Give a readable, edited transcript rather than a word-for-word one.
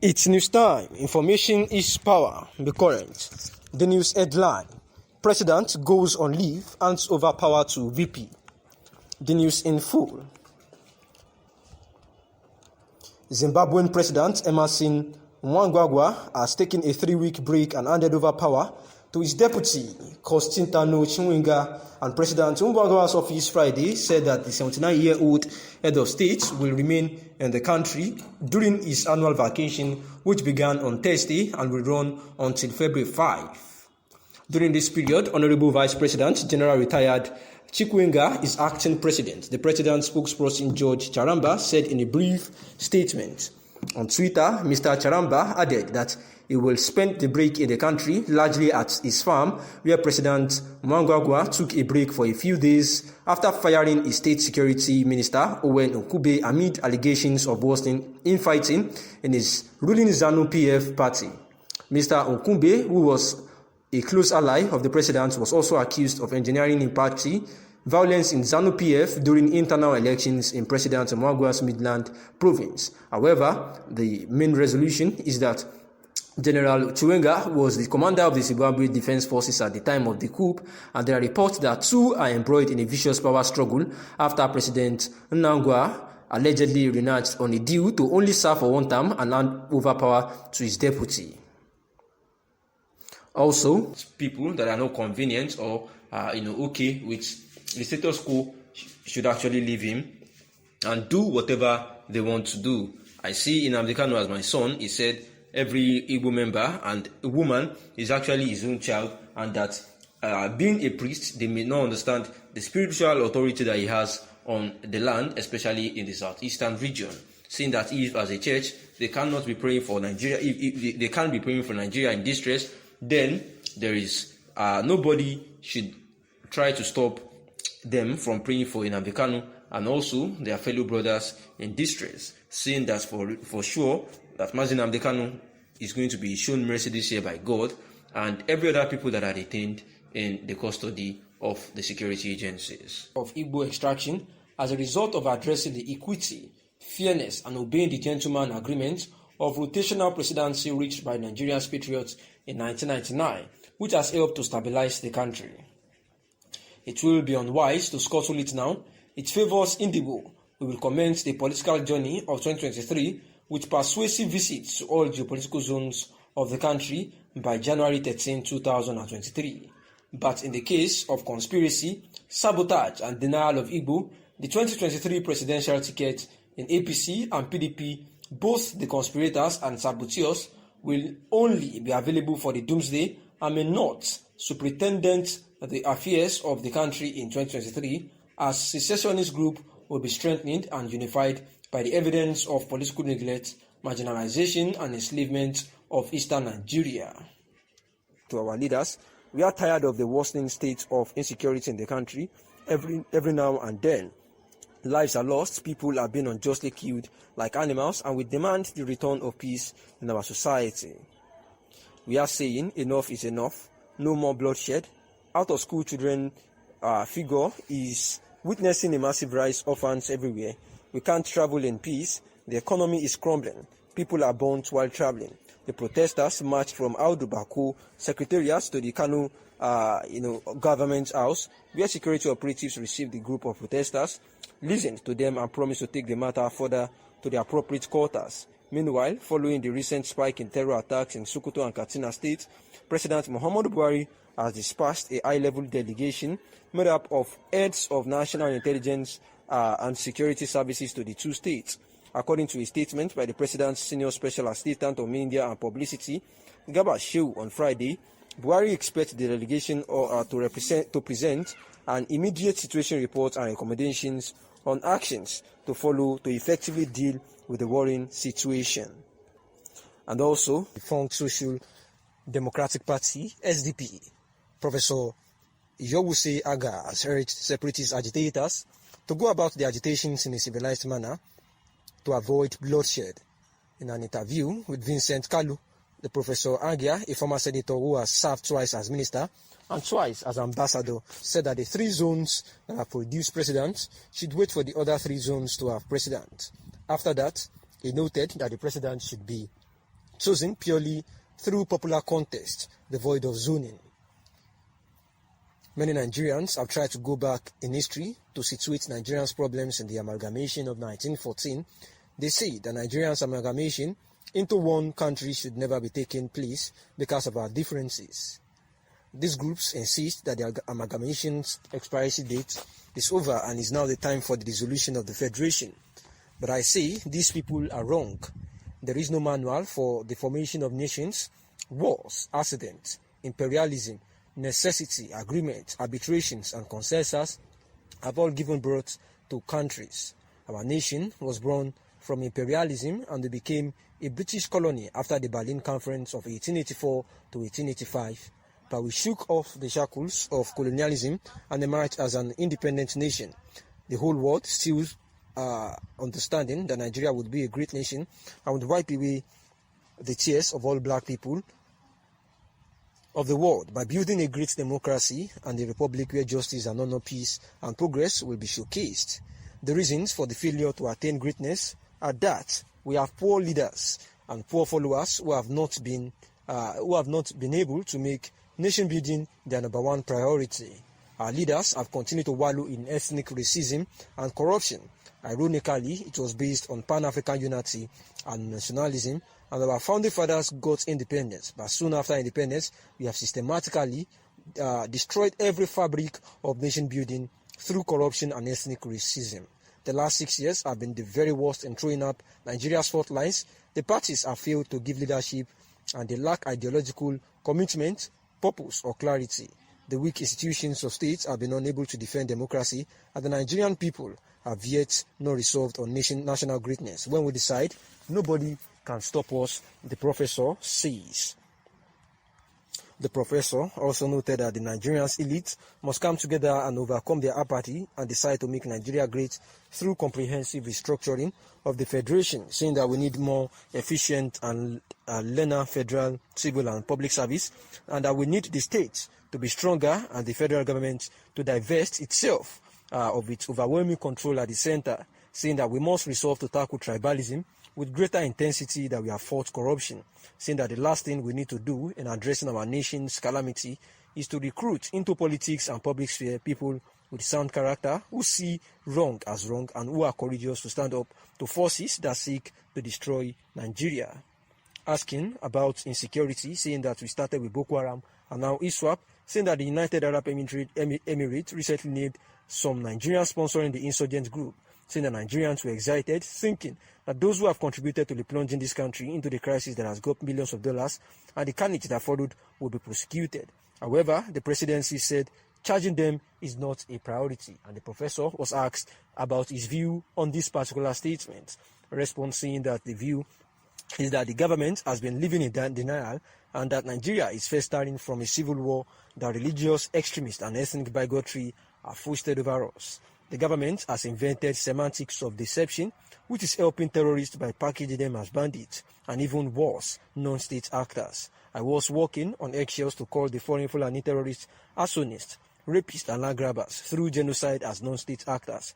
It's news time. Information is power. Be current. The news headline: President goes on leave, hands over power to VP. The news in full. Zimbabwean President Emerson Mnangagwa has taken a 3-week break and handed over power to his deputy, Constantino Chiwenga, and President Mnangagwa's office Friday said that the 79-year-old head of state will remain in the country during his annual vacation, which began on Thursday and will run until February 5. During this period, Honorable Vice President, General Retired Chiwenga is acting president. The president's spokesperson, George Charamba, said in a brief statement. On Twitter, Mr. Charamba added that he will spend the break in the country, largely at his farm, where President Mnangagwa took a break for a few days after firing his state security minister, Owen Okube, amid allegations of worsening infighting in his ruling ZANU-PF party. Mr. Okube, who was a close ally of the president, was also accused of engineering in party violence in ZANU-PF during internal elections in President Mnangagwa's Midland province. However, the main resolution is that General Chiwenga was the commander of the Zimbabwe Defense Forces at the time of the coup, and there are reports that two are embroiled in a vicious power struggle after President Mnangagwa allegedly reneged on a deal to only serve for one term and hand over power to his deputy. Also, people that are not convenient or okay with the status quo should actually leave him and do whatever they want to do. I see Nnamdi Kanu as my son. He said every Igbo member and a woman is actually his own child, and that being a priest, they may not understand the spiritual authority that he has on the land, especially in the southeastern region. Saying that if, as a church, they cannot be praying for Nigeria, if they can't be praying for Nigeria in distress, then there is nobody should try to stop them from praying for Nnamdi Kanu and also their fellow brothers in distress, saying that for sure that Mazi Nnamdi Kanu is going to be shown mercy this year by God, and every other people that are detained in the custody of the security agencies of Igbo extraction as a result of addressing the equity, fairness, and obeying the gentleman agreement of rotational presidency reached by Nigeria's patriots in 1999, which has helped to stabilize the country. It will be unwise to scuttle it now. It favors Indigo. We will commence the political journey of 2023 with persuasive visits to all geopolitical zones of the country by January 13, 2023. But in the case of conspiracy, sabotage, and denial of Igbo, the 2023 presidential ticket in APC and PDP, both the conspirators and saboteurs, will only be available for the doomsday and may not superintendent the affairs of the country in 2023, as secessionist group will be strengthened and unified by the evidence of political neglect, marginalization, and enslavement of eastern Nigeria. To our leaders, we are tired of the worsening state of insecurity in the country. Every now and then, lives are lost, people are being unjustly killed like animals, and we demand the return of peace in our society. We are saying enough is enough, no more bloodshed. Out-of-school children figure is witnessing a massive rise of orphans everywhere. We can't travel in peace. The economy is crumbling. People are burnt while traveling. The protesters marched from Audu Bako Secretariat to the Kanu government house, where security operatives received the group of protesters, listened to them, and promised to take the matter further to the appropriate quarters. Meanwhile, following the recent spike in terror attacks in Sokoto and Katsina states, President Muhammadu Buhari has dispatched a high-level delegation made up of heads of national intelligence and security services to the two states. According to a statement by the President's Senior Special Assistant on Media and Publicity, Garba Shehu, on Friday, Buhari expects the delegation to present an immediate situation report and recommendations on actions to follow to effectively deal with the worrying situation. And also, the Defunct Social Democratic Party, SDP, Professor Yowuse Aga has urged separatist agitators to go about the agitations in a civilized manner to avoid bloodshed. In an interview with Vincent Kalu, the Professor Agia, a former senator who has served twice as minister and twice as ambassador, said that the 3 zones that have produced presidents should wait for the other 3 zones to have president. After that, he noted that the president should be chosen purely through popular contest, devoid of zoning. Many Nigerians have tried to go back in history to situate Nigerians' problems in the amalgamation of 1914. They say that Nigerians' amalgamation into one country should never be taking place because of our differences. These groups insist that the amalgamation's expiration date is over and is now the time for the dissolution of the Federation. But I say these people are wrong. There is no manual for the formation of nations. Wars, accidents, imperialism, necessity, agreement, arbitrations, and consensus have all given birth to countries. Our nation was born from imperialism and it became a British colony after the Berlin Conference of 1884 to 1885. But we shook off the shackles of colonialism and emerged as an independent nation. The whole world still understanding that Nigeria would be a great nation and would wipe away the tears of all black people of the world by building a great democracy and a republic where justice and honor, peace and progress will be showcased. The reasons for the failure to attain greatness are that we have poor leaders and poor followers who have not been able to make nation building their number one priority. Our leaders have continued to wallow in ethnic racism and corruption. Ironically, it was based on Pan-African unity and nationalism, and our founding fathers got independence. But soon after independence, we have systematically destroyed every fabric of nation building through corruption and ethnic racism. The last 6 years have been the very worst in throwing up Nigeria's fault lines. The parties have failed to give leadership and they lack ideological commitment, purpose, or clarity. The weak institutions of states have been unable to defend democracy, and the Nigerian people have yet not resolved on national greatness. When we decide, nobody can stop us, the professor says. The professor also noted that the Nigerian elite must come together and overcome their apathy and decide to make Nigeria great through comprehensive restructuring of the federation, saying that we need more efficient and leaner federal, civil and public service, and that we need the state to be stronger and the federal government to divest itself of its overwhelming control at the center, saying that we must resolve to tackle tribalism with greater intensity that we have fought corruption, saying that the last thing we need to do in addressing our nation's calamity is to recruit into politics and public sphere people with sound character who see wrong as wrong and who are courageous to stand up to forces that seek to destroy Nigeria. Asking about insecurity, saying that we started with Boko Haram and now ISWAP, saying that the United Arab Emirates recently named some Nigerians sponsoring the insurgent group, saying that Nigerians were excited, thinking that those who have contributed to the plunging this country into the crisis that has got millions of dollars and the carnage that followed will be prosecuted. However, the presidency said charging them is not a priority, and the professor was asked about his view on this particular statement, responding that the view is that the government has been living in denial and that Nigeria is first starting from a civil war that religious extremists and ethnic bigotry are foisted over us. The government has invented semantics of deception, which is helping terrorists by packaging them as bandits and even worse, non-state actors. I was walking on eggshells to call the foreign Fulani terrorists arsonists, rapists and land grabbers through genocide as non-state actors.